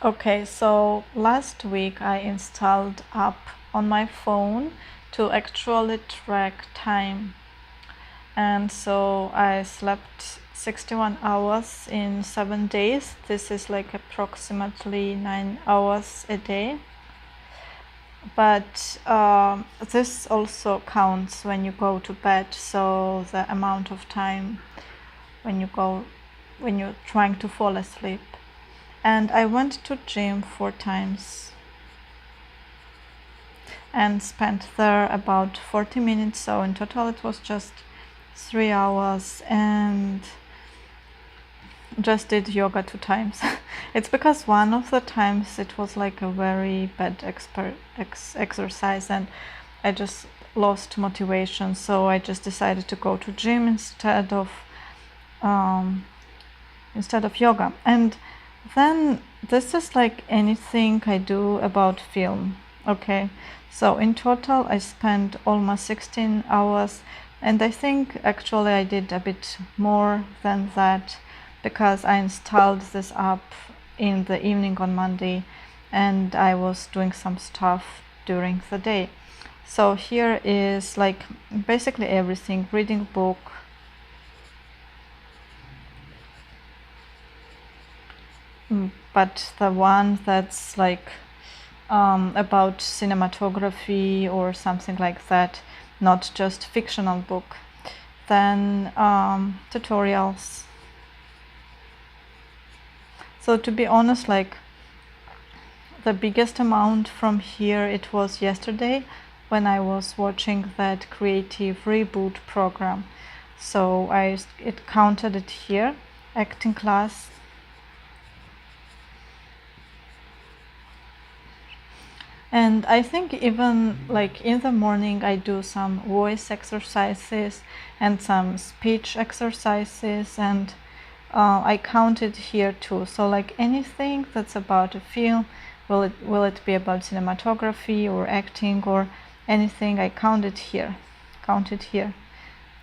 Okay, so last week I installed app on my phone to actually track time. And so I slept 61 hours in 7 days. This is like approximately 9 hours a day. But this also counts when you go to bed. So the amount of time when you're trying to fall asleep. And I went to gym 4 times and spent there about 40 minutes. So in total it was just 3 hours, and just did yoga 2 times. It's because one of the times it was like a very bad exercise and I just lost motivation, so I just decided to go to gym um, instead of yoga. And then this is like anything I do about film. Okay, so in total I spent almost 16 hours, and I think actually I did a bit more than that because I installed this app in the evening on Monday and I was doing some stuff during the day. So here is like basically everything: reading book, but the one that's like about cinematography or something like that, not just fictional book. Then tutorials. So to be honest, like the biggest amount from here, it was yesterday when I was watching that creative reboot program. So it counted it here, acting class. And I think even like in the morning I do some voice exercises and some speech exercises, and I counted here too. So like anything that's about a film, will it be about cinematography or acting or anything, I counted here.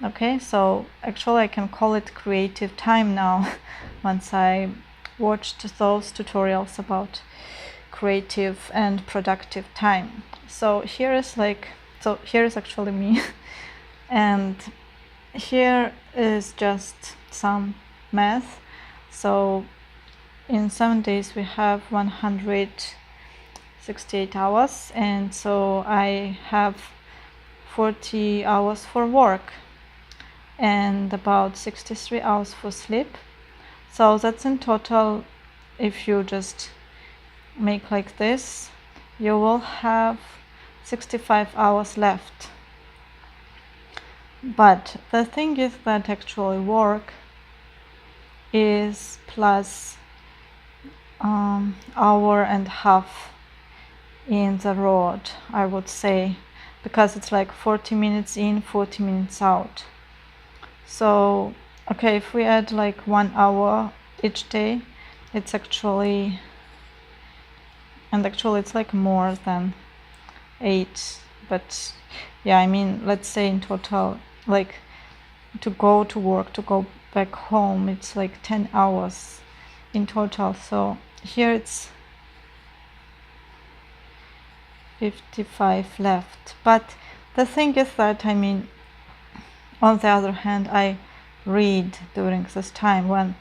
Okay, so actually I can call it creative time now once I watched those tutorials about creative and productive time. So here is actually me and here is just some math. So in 7 days we have 168 hours, and so I have 40 hours for work and about 63 hours for sleep. So that's in total, if you just make like this, you will have 65 hours left. But the thing is that actually work is plus hour and a half in the road, I would say, because it's like 40 minutes in, 40 minutes out. So okay, if we add like 1 hour each day, it's actually it's like more than 8. But yeah, I mean, let's say in total, like to go to work, to go back home, it's like 10 hours in total. So here it's 55 left. But the thing is that, I mean, on the other hand, I read during this time when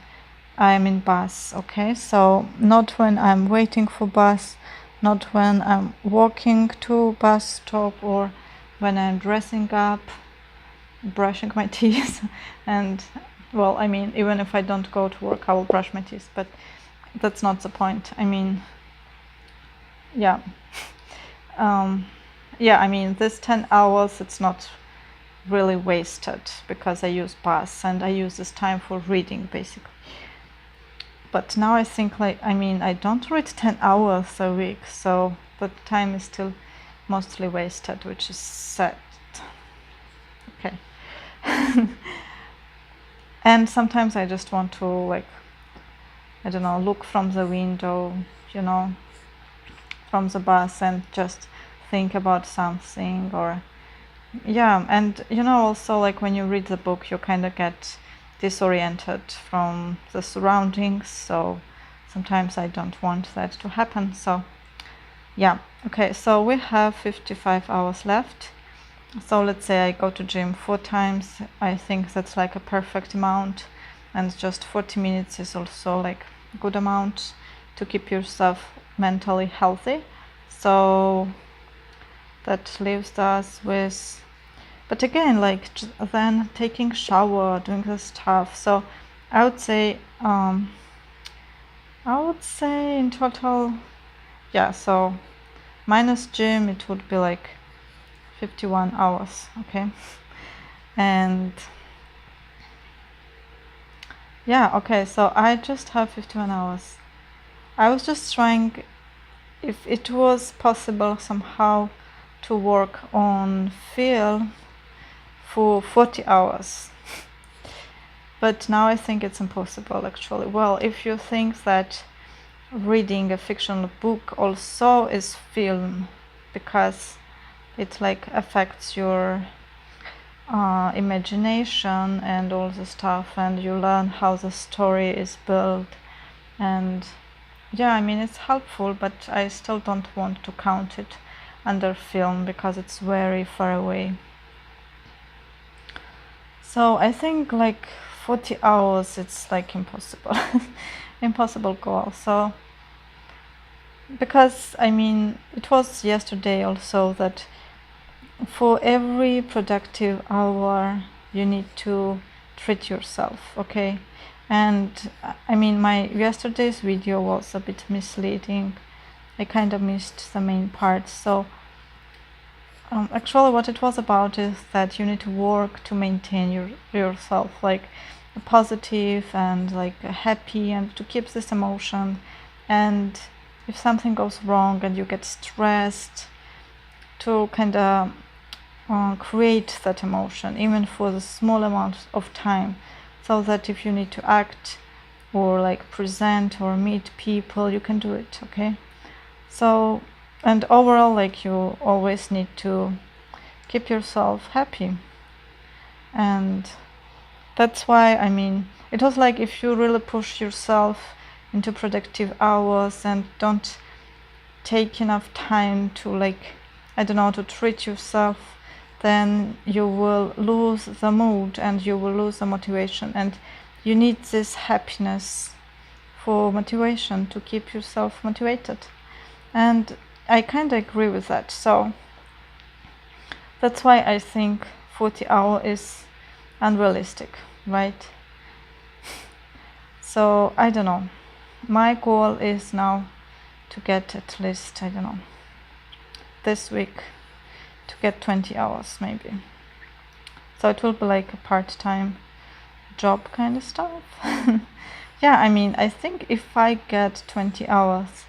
I'm in bus. Okay, so not when I'm waiting for bus, not when I'm walking to bus stop, or when I'm dressing up, brushing my teeth. And well, I mean, even if I don't go to work, I will brush my teeth, but that's not the point. I mean, yeah. Yeah, I mean, this 10 hours, it's not really wasted because I use bus and I use this time for reading basically. But now I think, like, I mean, I don't read 10 hours a week, so the time is still mostly wasted, which is sad. Okay. And sometimes I just want to, like, I don't know, look from the window, from the bus and just think about something. Or yeah, and also, like, when you read the book, you kind of get disoriented from the surroundings, so sometimes I don't want that to happen. So yeah, okay, so we have 55 hours left. So let's say I go to gym 4 times. I think that's like a perfect amount, and just 40 minutes is also like a good amount to keep yourself mentally healthy. So that leaves us with, but again, like then taking shower, doing the stuff. So I would say in total, yeah, so minus gym, it would be like 51 hours, okay? And yeah, okay, so I just have 51 hours. I was just trying if it was possible somehow to work on Phil for 40 hours. But now I think it's impossible, actually. Well, if you think that reading a fictional book also is film, because it like affects your imagination and all the stuff, and you learn how the story is built, and yeah, I mean, it's helpful, but I still don't want to count it under film because it's very far away. So I think like 40 hours, it's like impossible. Impossible goal. So because I mean, it was yesterday also that for every productive hour you need to treat yourself, okay? And I mean, my yesterday's video was a bit misleading. I kind of missed the main part. So actually what it was about is that you need to work to maintain yourself like positive and like happy, and to keep this emotion. And if something goes wrong and you get stressed, to kind of create that emotion even for the small amount of time, so that if you need to act or like present or meet people, you can do it, okay? So, and overall, like, you always need to keep yourself happy. And that's why, I mean, it was like if you really push yourself into productive hours and don't take enough time to, like, I don't know, to treat yourself, then you will lose the mood and you will lose the motivation. And you need this happiness for motivation, to keep yourself motivated. And I kind of agree with that. So that's why I think 40 hours is unrealistic, right? So I don't know. My goal is now to get at least, I don't know, this week to get 20 hours maybe. So it will be like a part-time job kind of stuff. Yeah, I mean, I think if I get 20 hours,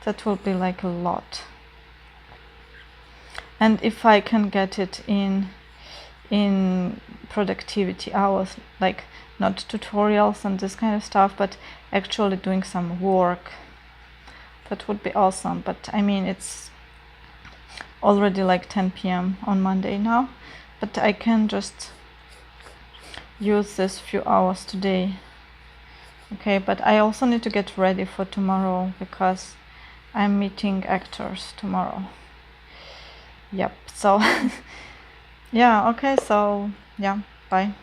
that will be like a lot. And if I can get it in productivity hours, like not tutorials and this kind of stuff, but actually doing some work, that would be awesome. But I mean, it's already like 10 p.m. on Monday now, but I can just use this few hours today. Okay, but I also need to get ready for tomorrow because I'm meeting actors tomorrow. Yep, so yeah, okay, so yeah, bye.